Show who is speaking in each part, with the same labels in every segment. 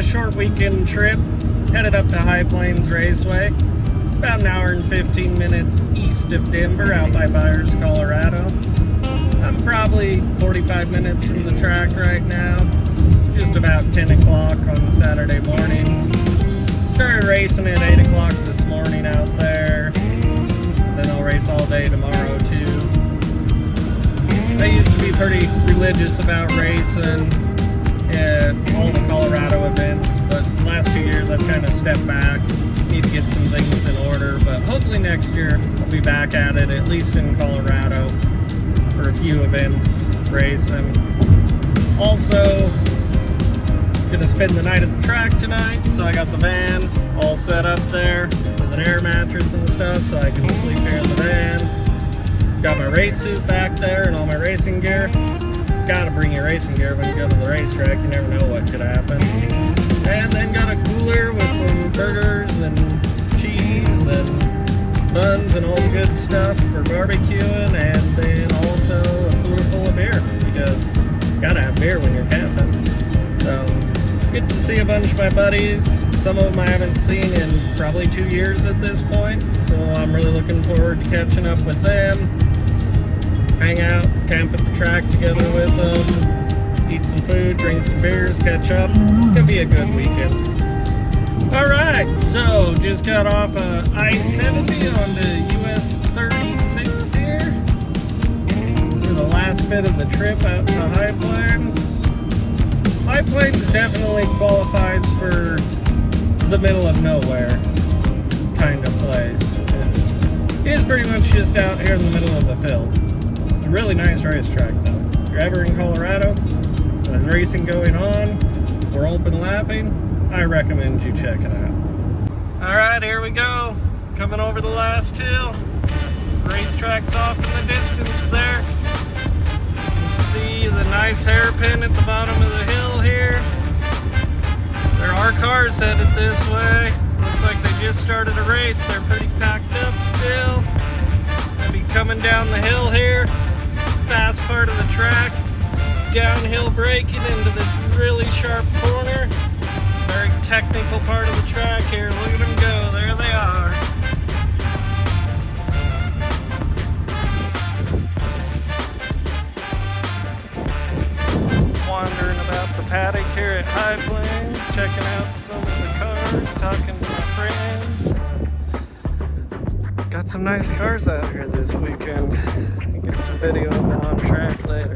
Speaker 1: a short weekend trip, headed up to High Plains Raceway. It's about an hour and 15 minutes east of Denver, out by Byers, Colorado. I'm probably 45 minutes from the track right now. It's just about 10 o'clock on Saturday morning. Started racing at 8 o'clock this morning out there. Then I'll race all day tomorrow too. I used to be pretty religious about racing at all the Colorado events, but the last 2 years I've kind of stepped back. Need to get some things in order, but hopefully next year I'll be back at it, at least in Colorado, for a few events racing. Also, gonna spend the night at the track tonight, so I got the van all set up there with an air mattress and stuff, so I can sleep here in the van. Got my race suit back there and all my racing gear. Gotta bring your racing gear when you go to the racetrack, you never know what could happen. And then got a cooler with some burgers and cheese and buns and all the good stuff for barbecuing, and then also a cooler full of beer, because you gotta have beer when you're camping. So, good to see a bunch of my buddies. Some of them I haven't seen in probably 2 years at this point, so I'm really looking forward to catching up with them. Hang out, camp at the track together with them, eat some food, drink some beers, catch up. It's gonna be a good weekend. Alright, so just got off I-70 onto US 36 here for the last bit of the trip out to High Plains. High Plains definitely qualifies for the middle of nowhere kind of place. It is pretty much just out here in the middle of the field. It's a really nice racetrack though. If you're ever in Colorado, there's racing going on, we're open lapping, I recommend you check it out. Alright, here we go. Coming over the last hill. Racetrack's off in the distance there. You can see the nice hairpin at the bottom of the hill here. There are cars headed this way. Looks like they just started a race. They're pretty packed up still. They'll be coming down the hill here. Fast part of the track. Downhill braking into this really sharp corner. Very technical part of the track here. Look at them go. There they are. Wandering about the paddock here at High Plains, checking out some of the cars, talking to my friends. Got some nice cars out here this weekend. Get some video of them on track later.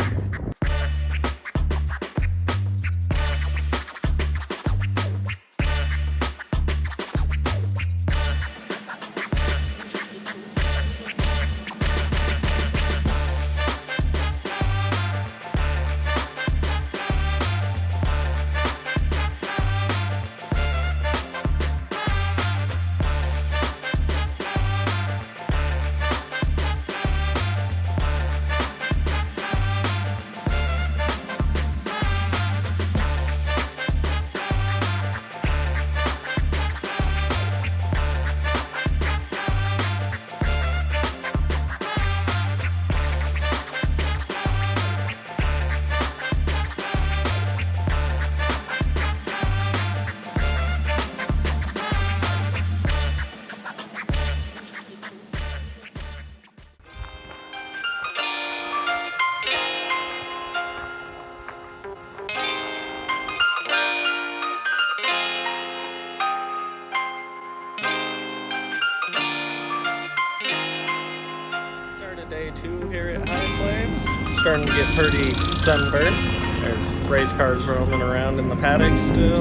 Speaker 1: Day 2 here at High Plains. Starting to get pretty sunburned. There's race cars roaming around in the paddock still.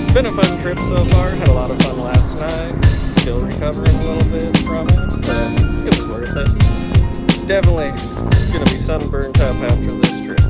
Speaker 1: It's been a fun trip so far. Had a lot of fun last night. Still recovering a little bit from it, but it was worth it. Definitely gonna be sunburned up after this trip.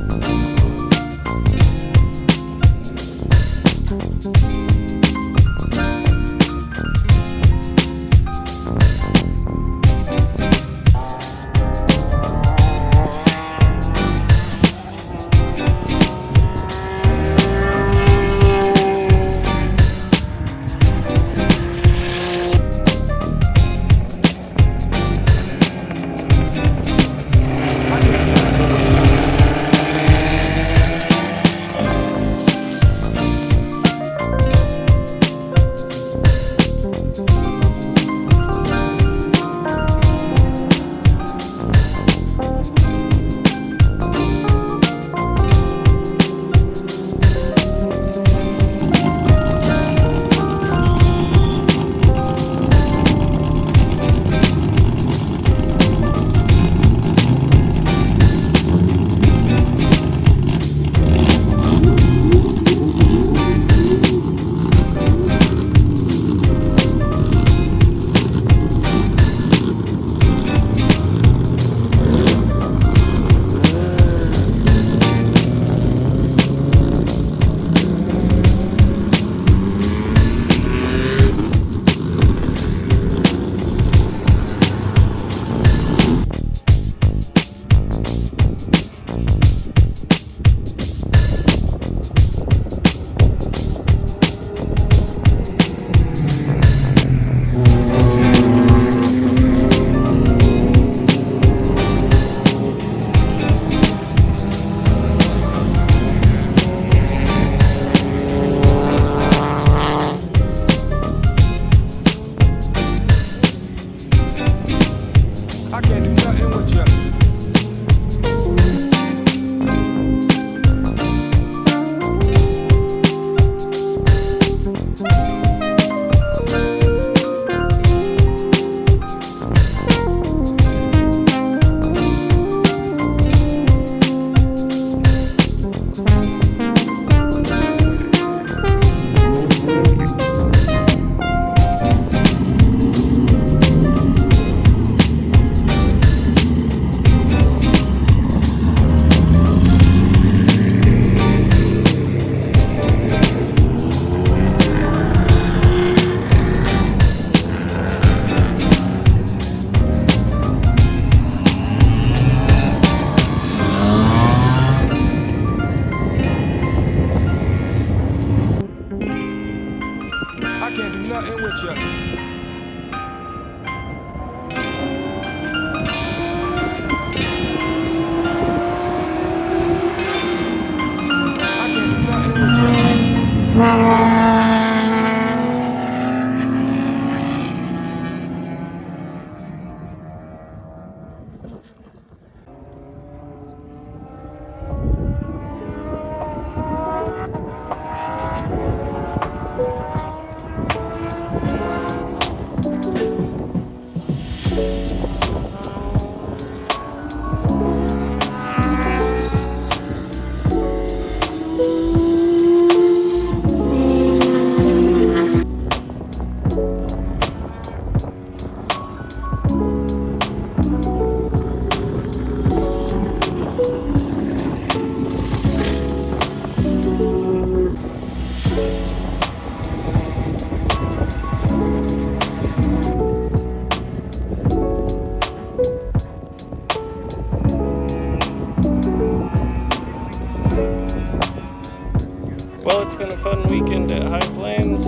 Speaker 1: fun weekend at High Plains.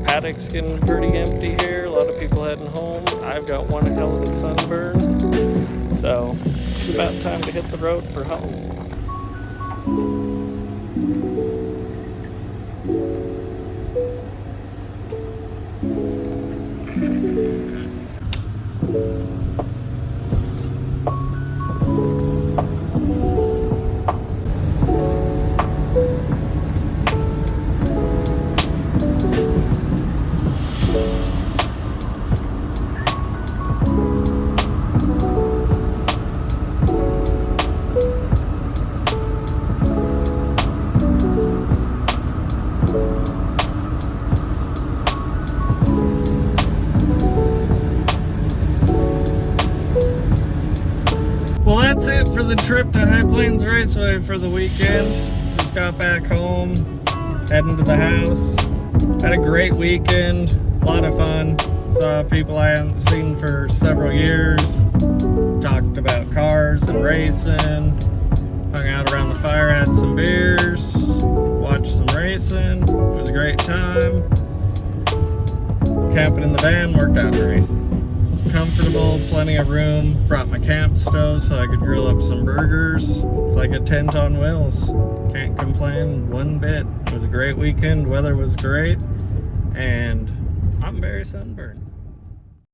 Speaker 1: Paddock's getting pretty empty here. A lot of people heading home. I've got one hell of a sunburn. So it's about time to hit the road for home. Well, that's it for the trip to High Plains Raceway for the weekend. Just got back home, heading to the house. Had a great weekend, a lot of fun. Saw people I haven't seen for several years. Talked about cars and racing. Hung out around the fire, had some beers, watched some racing. It was a great time. Camping in the van worked out great. Comfortable, plenty of room. Brought my camp stove so I could grill up some burgers. It's like a tent on wheels. Can't complain one bit. It was a great weekend. Weather was great, and I'm very sunburned.